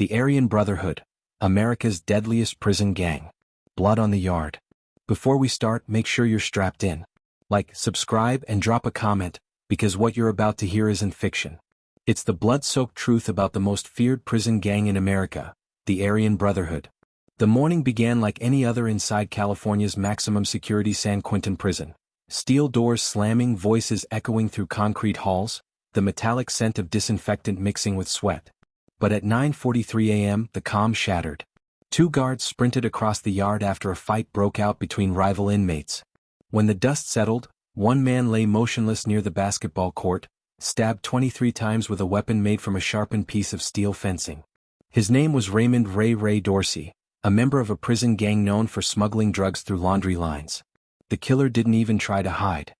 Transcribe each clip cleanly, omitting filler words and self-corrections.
The Aryan Brotherhood, America's deadliest prison gang. Blood on the yard. Before we start, make sure you're strapped in. Like, subscribe, and drop a comment, because what you're about to hear isn't fiction. It's the blood-soaked truth about the most feared prison gang in America, the Aryan Brotherhood. The morning began like any other inside California's maximum security San Quentin prison. Steel doors slamming, voices echoing through concrete halls, the metallic scent of disinfectant mixing with sweat. But at 9:43 a.m., the calm shattered. Two guards sprinted across the yard after a fight broke out between rival inmates. When the dust settled, one man lay motionless near the basketball court, stabbed 23 times with a weapon made from a sharpened piece of steel fencing. His name was Raymond Ray Dorsey, a member of a prison gang known for smuggling drugs through laundry lines. The killer didn't even try to hide.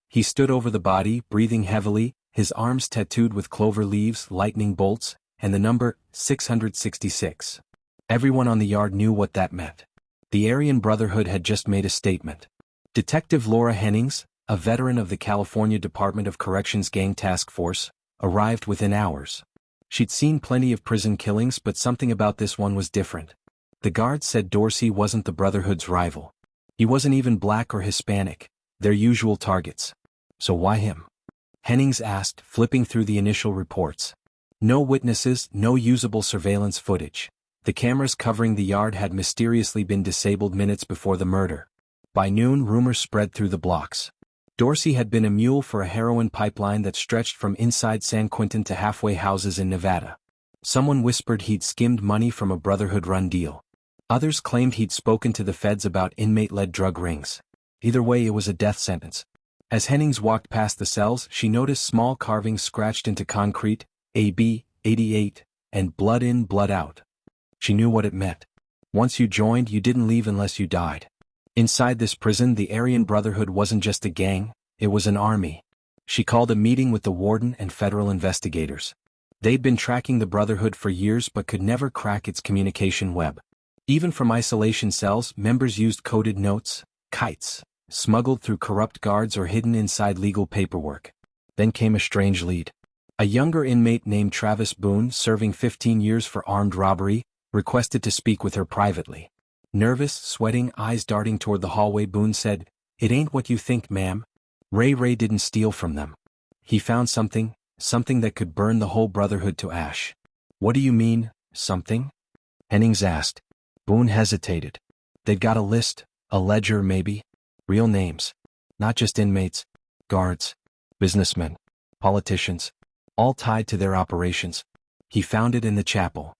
He stood over the body, breathing heavily, his arms tattooed with clover leaves, lightning bolts, and the number 666. Everyone on the yard knew what that meant. The Aryan Brotherhood had just made a statement. Detective Laura Hennings, a veteran of the California Department of Corrections Gang Task Force, arrived within hours. She'd seen plenty of prison killings, but something about this one was different. The guards said Dorsey wasn't the Brotherhood's rival. He wasn't even black or Hispanic, their usual targets. So why him? Hennings asked, flipping through the initial reports. No witnesses, no usable surveillance footage. The cameras covering the yard had mysteriously been disabled minutes before the murder. By noon, rumors spread through the blocks. Dorsey had been a mule for a heroin pipeline that stretched from inside San Quentin to halfway houses in Nevada. Someone whispered he'd skimmed money from a Brotherhood-run deal. Others claimed he'd spoken to the feds about inmate-led drug rings. Either way, it was a death sentence. As Hennings walked past the cells, she noticed small carvings scratched into concrete, AB, 88, and blood in, blood out. She knew what it meant. Once you joined, you didn't leave unless you died. Inside this prison, the Aryan Brotherhood wasn't just a gang, it was an army. She called a meeting with the warden and federal investigators. They'd been tracking the Brotherhood for years but could never crack its communication web. Even from isolation cells, members used coded notes, kites, smuggled through corrupt guards or hidden inside legal paperwork. Then came a strange lead. A younger inmate named Travis Boone, serving 15 years for armed robbery, requested to speak with her privately. Nervous, sweating, eyes darting toward the hallway, Boone said, "It ain't what you think, ma'am. Ray didn't steal from them. He found something that could burn the whole Brotherhood to ash." "What do you mean, something?" Hennings asked. Boone hesitated. "They'd got a list, a ledger maybe. Real names. Not just inmates, guards, businessmen, politicians, all tied to their operations. He found it in the chapel."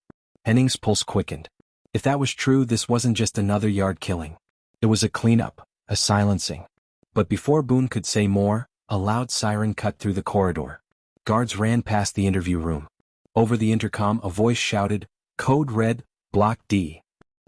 Hennings' pulse quickened. If that was true, this wasn't just another yard killing. It was a cleanup, a silencing. But before Boone could say more, a loud siren cut through the corridor. Guards ran past the interview room. Over the intercom, a voice shouted, "Code Red, Block D."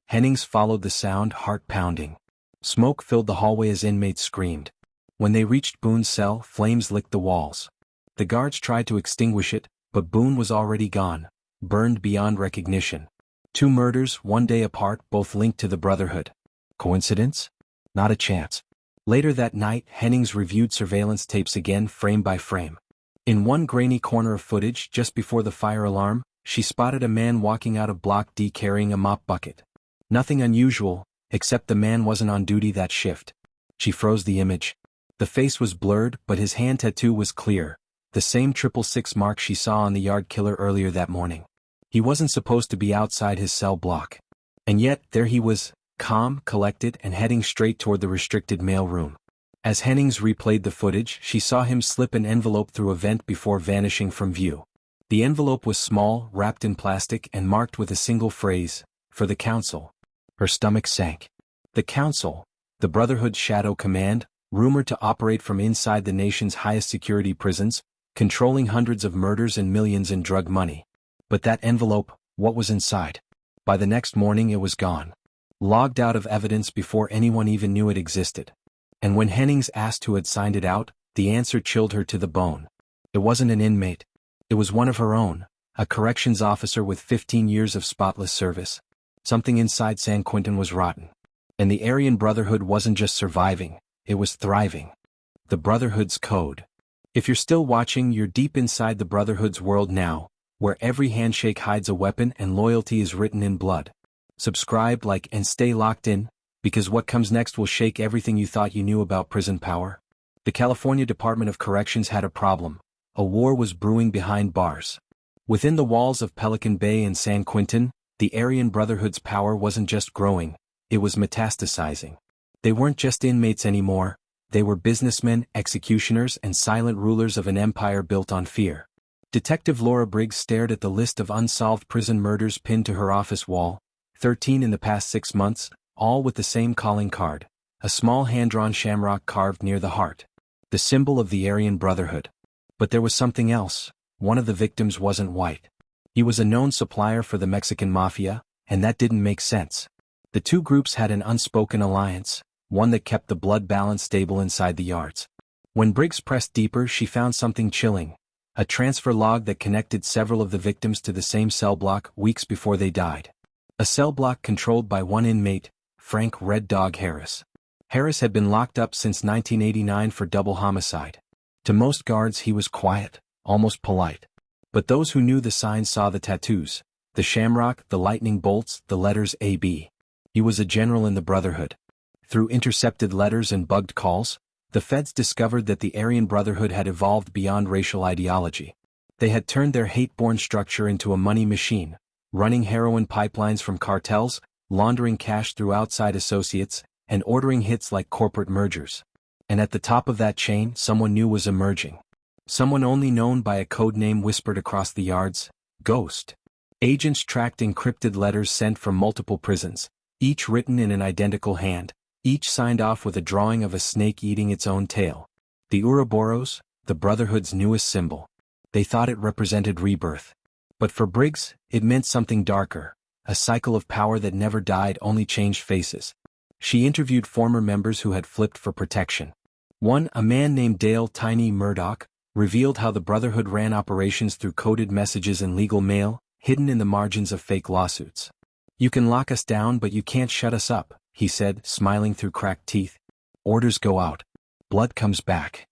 Hennings followed the sound, heart pounding. Smoke filled the hallway as inmates screamed. When they reached Boone's cell, flames licked the walls. The guards tried to extinguish it, but Boone was already gone, burned beyond recognition. 2 murders, 1 day apart, both linked to the Brotherhood. Coincidence? Not a chance. Later that night, Hennings reviewed surveillance tapes again, frame by frame. In one grainy corner of footage, just before the fire alarm, she spotted a man walking out of Block D carrying a mop bucket. Nothing unusual, except the man wasn't on duty that shift. She froze the image. The face was blurred, but his hand tattoo was clear, the same 666 mark she saw on the yard killer earlier that morning. He wasn't supposed to be outside his cell block. And yet, there he was, calm, collected, and heading straight toward the restricted mail room. As Hennings replayed the footage, she saw him slip an envelope through a vent before vanishing from view. The envelope was small, wrapped in plastic, and marked with a single phrase, "For the Council." Her stomach sank. The Council, the Brotherhood's shadow command, rumored to operate from inside the nation's highest security prisons, controlling hundreds of murders and millions in drug money. But that envelope, what was inside? By the next morning it was gone. Logged out of evidence before anyone even knew it existed. And when Hennings asked who had signed it out, the answer chilled her to the bone. It wasn't an inmate. It was one of her own, a corrections officer with 15 years of spotless service. Something inside San Quentin was rotten. And the Aryan Brotherhood wasn't just surviving, it was thriving. The Brotherhood's code. If you're still watching, you're deep inside the Brotherhood's world now, where every handshake hides a weapon and loyalty is written in blood. Subscribe, like, and stay locked in, because what comes next will shake everything you thought you knew about prison power. The California Department of Corrections had a problem. A war was brewing behind bars. Within the walls of Pelican Bay and San Quentin, the Aryan Brotherhood's power wasn't just growing, it was metastasizing. They weren't just inmates anymore, they were businessmen, executioners, and silent rulers of an empire built on fear. Detective Laura Briggs stared at the list of unsolved prison murders pinned to her office wall, 13 in the past 6 months, all with the same calling card, a small hand-drawn shamrock carved near the heart, the symbol of the Aryan Brotherhood. But there was something else. One of the victims wasn't white. He was a known supplier for the Mexican mafia, and that didn't make sense. The two groups had an unspoken alliance, one that kept the blood balance stable inside the yards. When Briggs pressed deeper, she found something chilling, a transfer log that connected several of the victims to the same cell block weeks before they died. A cell block controlled by one inmate, Frank "Red Dog" Harris. Harris had been locked up since 1989 for double homicide. To most guards he was quiet, almost polite. But those who knew the signs saw the tattoos, the shamrock, the lightning bolts, the letters AB. He was a general in the Brotherhood. Through intercepted letters and bugged calls, the feds discovered that the Aryan Brotherhood had evolved beyond racial ideology. They had turned their hate-born structure into a money machine, running heroin pipelines from cartels, laundering cash through outside associates, and ordering hits like corporate mergers. And at the top of that chain, someone new was emerging. Someone only known by a code name whispered across the yards: Ghost. Agents tracked encrypted letters sent from multiple prisons, each written in an identical hand, each signed off with a drawing of a snake eating its own tail. The Ouroboros, the Brotherhood's newest symbol. They thought it represented rebirth. But for Briggs, it meant something darker, a cycle of power that never died, only changed faces. She interviewed former members who had flipped for protection. One, a man named Dale "Tiny" Murdoch, revealed how the Brotherhood ran operations through coded messages and legal mail, hidden in the margins of fake lawsuits. "You can lock us down, but you can't shut us up," he said, smiling through cracked teeth. "Orders go out. Blood comes back."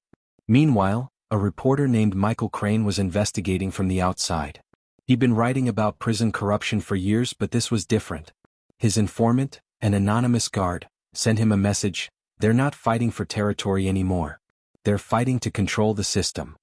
Meanwhile, a reporter named Michael Crane was investigating from the outside. He'd been writing about prison corruption for years, but this was different. His informant, an anonymous guard, sent him a message: they're not fighting for territory anymore. They're fighting to control the system.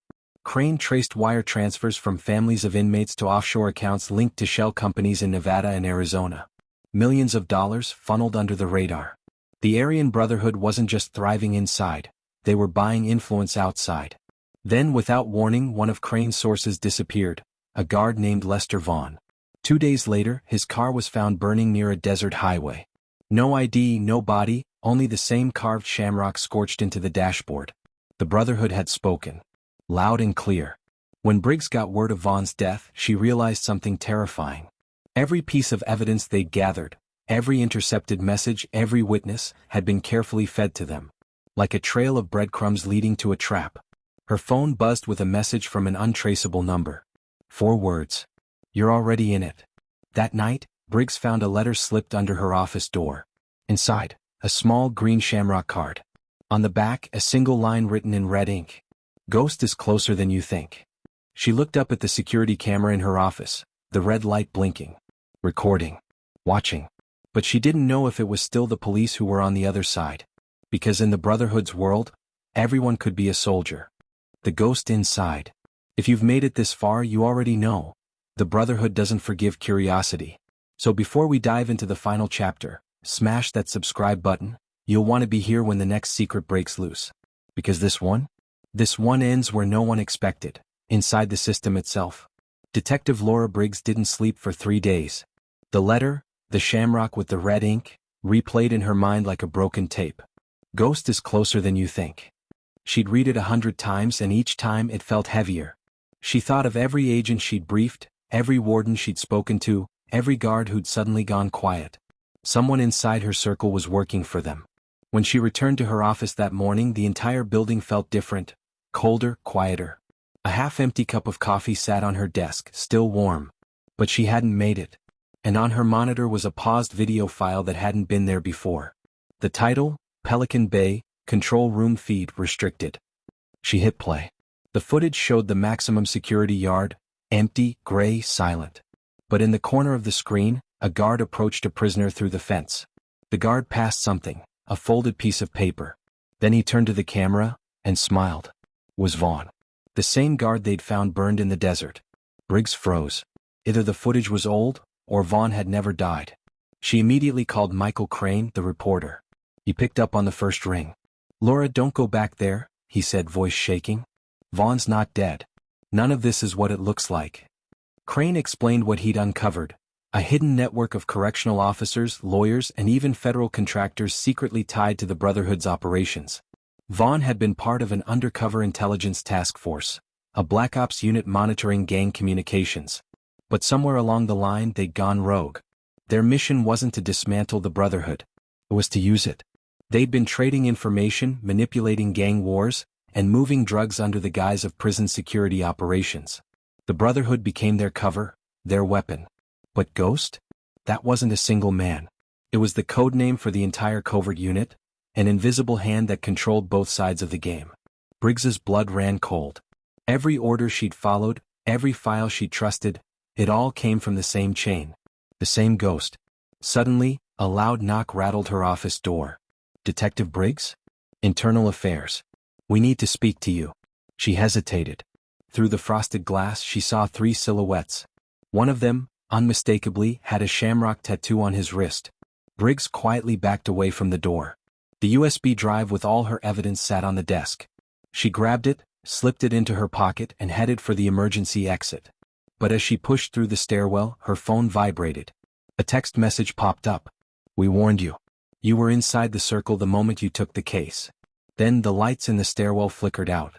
Crane traced wire transfers from families of inmates to offshore accounts linked to shell companies in Nevada and Arizona. Millions of dollars funneled under the radar. The Aryan Brotherhood wasn't just thriving inside, they were buying influence outside. Then, without warning, one of Crane's sources disappeared, a guard named Lester Vaughn. 2 days later, his car was found burning near a desert highway. No ID, no body, only the same carved shamrock scorched into the dashboard. The Brotherhood had spoken. Loud and clear. When Briggs got word of Vaughn's death, she realized something terrifying. Every piece of evidence they'd gathered, every intercepted message, every witness, had been carefully fed to them. Like a trail of breadcrumbs leading to a trap. Her phone buzzed with a message from an untraceable number. 4 words. "You're already in it." That night, Briggs found a letter slipped under her office door. Inside, a small green shamrock card. On the back, a single line written in red ink. "Ghost is closer than you think." She looked up at the security camera in her office, the red light blinking. Recording. Watching. But she didn't know if it was still the police who were on the other side. Because in the Brotherhood's world, everyone could be a soldier. The ghost inside. If you've made it this far, you already know. The Brotherhood doesn't forgive curiosity. So before we dive into the final chapter, smash that subscribe button. You'll want to be here when the next secret breaks loose. Because this one ends where no one expected, inside the system itself. Detective Laura Briggs didn't sleep for 3 days. The letter, the shamrock with the red ink, replayed in her mind like a broken tape. Ghost is closer than you think. She'd read it 100 times, and each time it felt heavier. She thought of every agent she'd briefed, every warden she'd spoken to, every guard who'd suddenly gone quiet. Someone inside her circle was working for them. When she returned to her office that morning, the entire building felt different, colder, quieter. A half-empty cup of coffee sat on her desk, still warm. But she hadn't made it. And on her monitor was a paused video file that hadn't been there before. The title, Pelican Bay, Control Room Feed Restricted. She hit play. The footage showed the maximum security yard, Empty, gray, silent. But in the corner of the screen, a guard approached a prisoner through the fence. The guard passed something, a folded piece of paper. Then he turned to the camera and smiled. Was Vaughn. The same guard they'd found burned in the desert. Briggs froze. Either the footage was old, or Vaughn had never died. She immediately called Michael Crane, the reporter. He picked up on the first ring. "Laura, don't go back there," he said, voice shaking. "Vaughn's not dead. None of this is what it looks like." Crane explained what he'd uncovered. A hidden network of correctional officers, lawyers, and even federal contractors secretly tied to the Brotherhood's operations. Vaughn had been part of an undercover intelligence task force, a black ops unit monitoring gang communications. But somewhere along the line they'd gone rogue. Their mission wasn't to dismantle the Brotherhood. It was to use it. They'd been trading information, manipulating gang wars, and moving drugs under the guise of prison security operations. The Brotherhood became their cover, their weapon. But Ghost? That wasn't a single man. It was the code name for the entire covert unit, an invisible hand that controlled both sides of the game. Briggs's blood ran cold. Every order she'd followed, every file she'd trusted, it all came from the same chain. The same Ghost. Suddenly, a loud knock rattled her office door. "Detective Briggs? Internal Affairs. We need to speak to you." She hesitated. Through the frosted glass she saw 3 silhouettes. One of them, unmistakably, had a shamrock tattoo on his wrist. Briggs quietly backed away from the door. The USB drive with all her evidence sat on the desk. She grabbed it, slipped it into her pocket, and headed for the emergency exit. But as she pushed through the stairwell, her phone vibrated. A text message popped up. "We warned you. You were inside the circle the moment you took the case." Then the lights in the stairwell flickered out.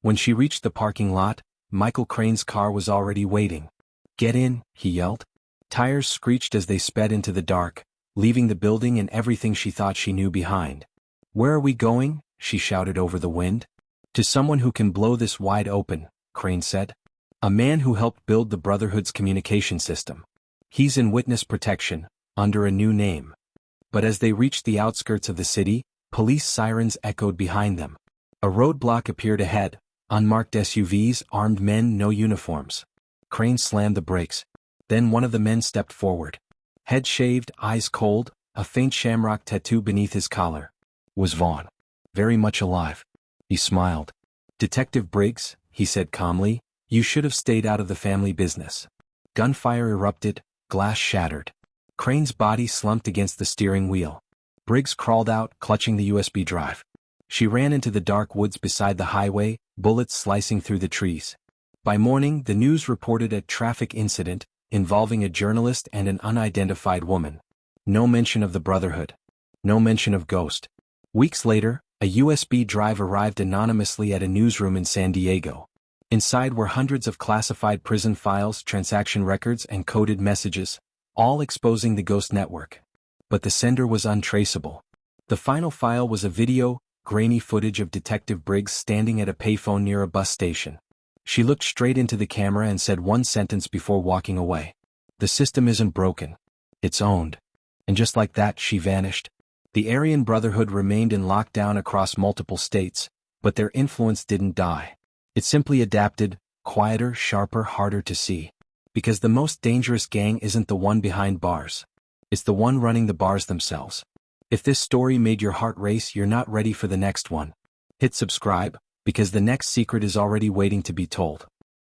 When she reached the parking lot, Michael Crane's car was already waiting. "Get in," he yelled. Tires screeched as they sped into the dark, leaving the building and everything she thought she knew behind. "Where are we going?" she shouted over the wind. "To someone who can blow this wide open," Crane said. "A man who helped build the Brotherhood's communication system. He's in witness protection, under a new name." But as they reached the outskirts of the city, police sirens echoed behind them. A roadblock appeared ahead, unmarked SUVs, armed men, no uniforms. Crane slammed the brakes. Then one of the men stepped forward. Head shaved, eyes cold, a faint shamrock tattoo beneath his collar. Was Vaughn. Very much alive. He smiled. "Detective Briggs," he said calmly, "you should have stayed out of the family business." Gunfire erupted, glass shattered. Crane's body slumped against the steering wheel. Briggs crawled out, clutching the USB drive. She ran into the dark woods beside the highway, bullets slicing through the trees. By morning, the news reported a traffic incident involving a journalist and an unidentified woman. No mention of the Brotherhood. No mention of Ghost. Weeks later, a USB drive arrived anonymously at a newsroom in San Diego. Inside were hundreds of classified prison files, transaction records, and coded messages, all exposing the Ghost network. But the sender was untraceable. The final file was a video, grainy footage of Detective Briggs standing at a payphone near a bus station. She looked straight into the camera and said one sentence before walking away. "The system isn't broken. It's owned." And just like that, she vanished. The Aryan Brotherhood remained in lockdown across multiple states, but their influence didn't die. It simply adapted, quieter, sharper, harder to see. Because the most dangerous gang isn't the one behind bars. It's the one running the bars themselves. If this story made your heart race, you're not ready for the next one. Hit subscribe, because the next secret is already waiting to be told.